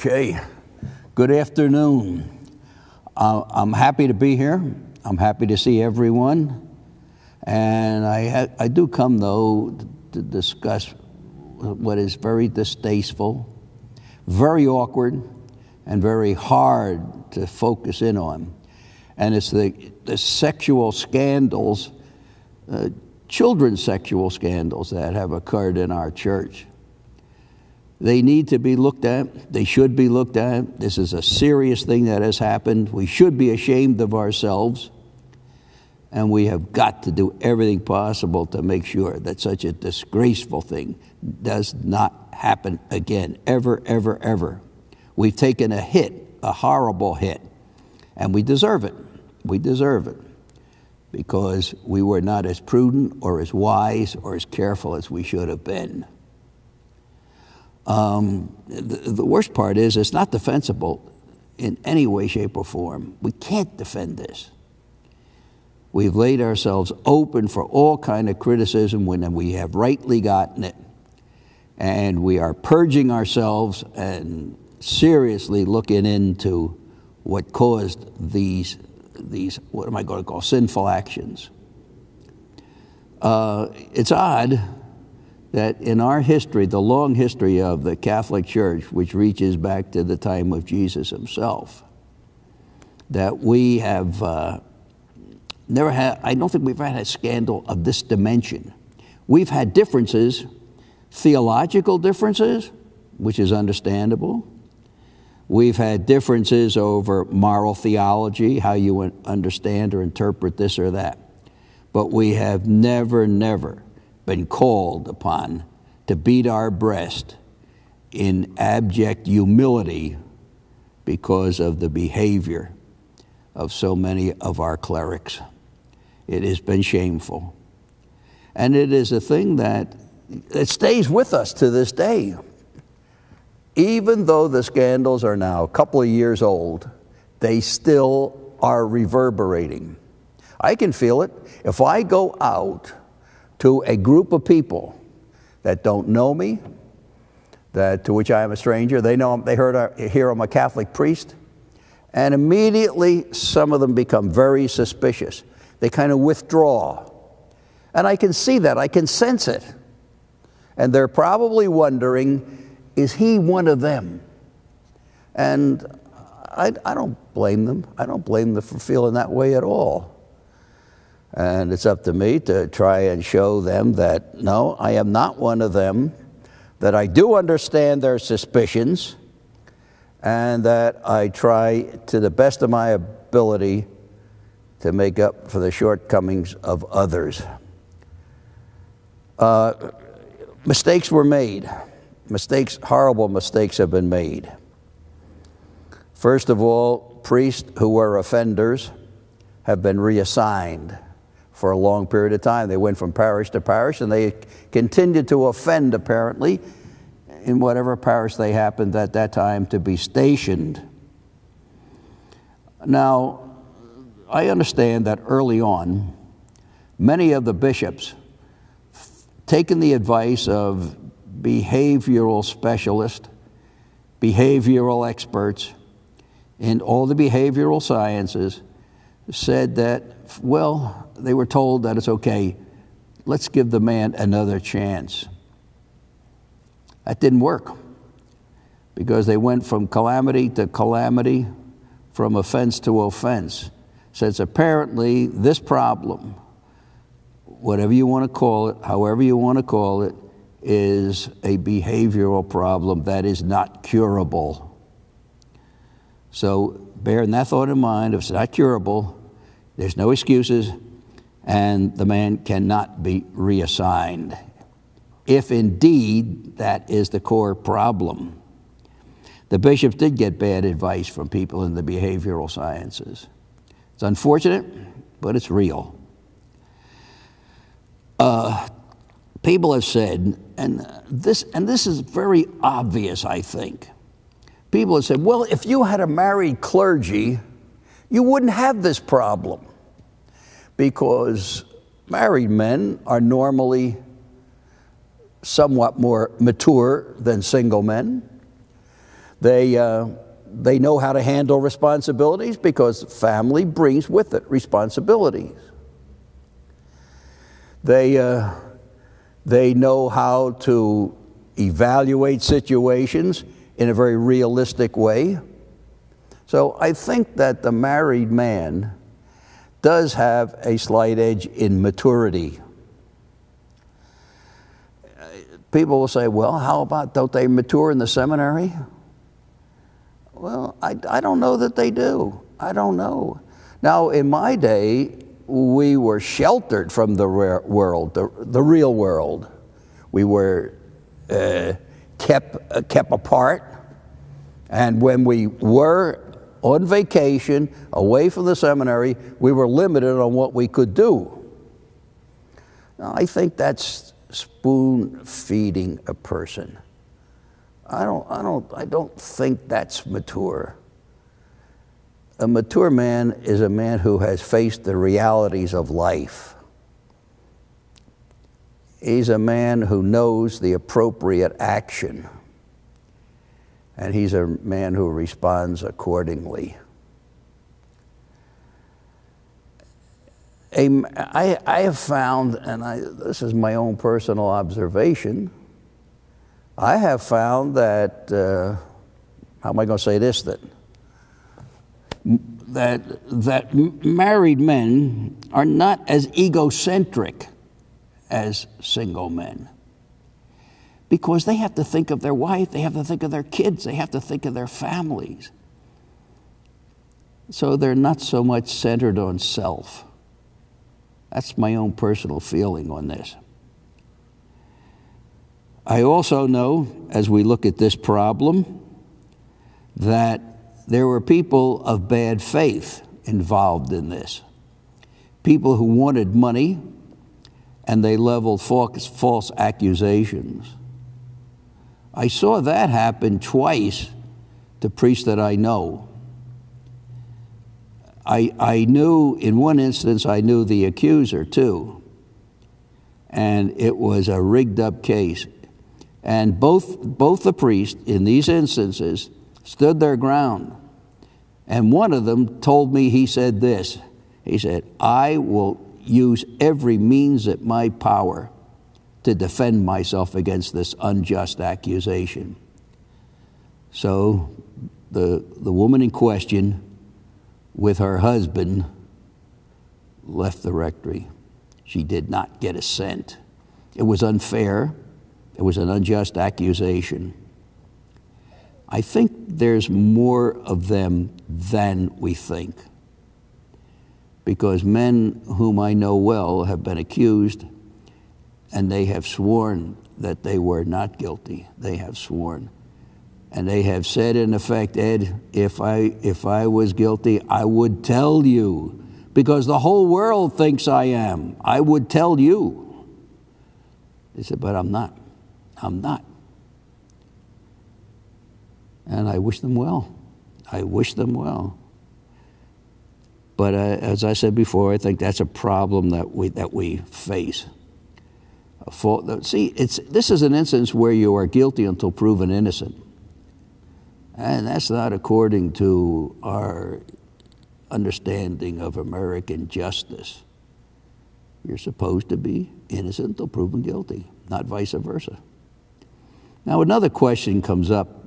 Okay, good afternoon. I'm happy to be here. I'm happy to see everyone. And I do come, though, to discuss what is very distasteful, very awkward, and very hard to focus in on. And it's the sexual scandals, children's sexual scandals that have occurred in our church. They need to be looked at. They should be looked at. This is a serious thing that has happened. We should be ashamed of ourselves. And we have got to do everything possible to make sure that such a disgraceful thing does not happen again, ever, ever, ever. We've taken a hit, a horrible hit, and we deserve it. We deserve it because we were not as prudent or as wise or as careful as we should have been. The worst part is it's not defensible in any way, shape, or form. We can't defend this. We've laid ourselves open for all kind of criticism when we have rightly gotten it. And we are purging ourselves and seriously looking into what caused these what am I going to call, sinful actions. It's odd that in our history, the long history of the Catholic Church, which reaches back to the time of Jesus himself, that we have never had, I don't think we've had a scandal of this dimension. We've had differences, theological differences, which is understandable. We've had differences over moral theology, how you understand or interpret this or that. But we have never been called upon to beat our breast in abject humility because of the behavior of so many of our clerics. It has been shameful. And it is a thing that it stays with us to this day. Even though the scandals are now a couple of years old, they still are reverberating. I can feel it. If I go out to a group of people that don't know me, to which I am a stranger, they hear I'm a Catholic priest, and immediately some of them become very suspicious. They kind of withdraw. And I can see that. I can sense it. And they're probably wondering, is he one of them? And I don't blame them. I don't blame them for feeling that way at all. And it's up to me to try and show them that, no, I am not one of them, that I do understand their suspicions, and that I try to the best of my ability to make up for the shortcomings of others. Mistakes were made. Horrible mistakes have been made. First of all, priests who were offenders have been reassigned for a long period of time. They went from parish to parish, and they continued to offend, apparently, in whatever parish they happened at that time to be stationed. Now, I understand that early on, many of the bishops, taking the advice of behavioral specialists, behavioral experts in all the behavioral sciences, said that, well, they were told that it's okay, let's give the man another chance. That didn't work because they went from calamity to calamity, from offense to offense. Since apparently this problem, whatever you want to call it, however you want to call it, is a behavioral problem that is not curable. So bearing that thought in mind, if it's not curable, there's no excuses, and the man cannot be reassigned, if indeed that is the core problem. The bishops did get bad advice from people in the behavioral sciences. It's unfortunate, but it's real. People have said, and this is very obvious, I think. People have said, well, if you had a married clergy, you wouldn't have this problem, because married men are normally somewhat more mature than single men. They know how to handle responsibilities because family brings with it responsibilities. They know how to evaluate situations in a very realistic way. So I think that the married man does have a slight edge in maturity. People will say, well, how about, don't they mature in the seminary? Well, I don't know that they do. I don't know. Now, in my day, we were sheltered from the world, the real world. We were kept apart. And when we were on vacation, away from the seminary, we were limited on what we could do. Now, I think that's spoon-feeding a person. I don't think that's mature. A mature man is a man who has faced the realities of life. He's a man who knows the appropriate action. And he's a man who responds accordingly. I have found, and this is my own personal observation, I have found that, how am I going to say this then? That married men are not as egocentric as single men. Because they have to think of their wife, they have to think of their kids, they have to think of their families. So they're not so much centered on self. That's my own personal feeling on this. I also know, as we look at this problem, that there were people of bad faith involved in this. People who wanted money, and they leveled false accusations. I saw that happen twice to priests that I know. I knew, in one instance, I knew the accuser too. And it was a rigged up case. And both the priests in these instances stood their ground. And one of them told me, he said this, he said, I will use every means at my power to defend myself against this unjust accusation. So the woman in question with her husband left the rectory. She did not get a cent. It was unfair. It was an unjust accusation. I think there's more of them than we think, because men whom I know well have been accused, and they have sworn that they were not guilty. They have sworn. And they have said, in effect, Ed, if I was guilty, I would tell you, because the whole world thinks I am. I would tell you. They said, but I'm not. I'm not. And I wish them well. I wish them well. But as I said before, I think that's a problem that we face. See, this is an instance where you are guilty until proven innocent. And that's not according to our understanding of American justice. You're supposed to be innocent until proven guilty, not vice versa. Now, another question comes up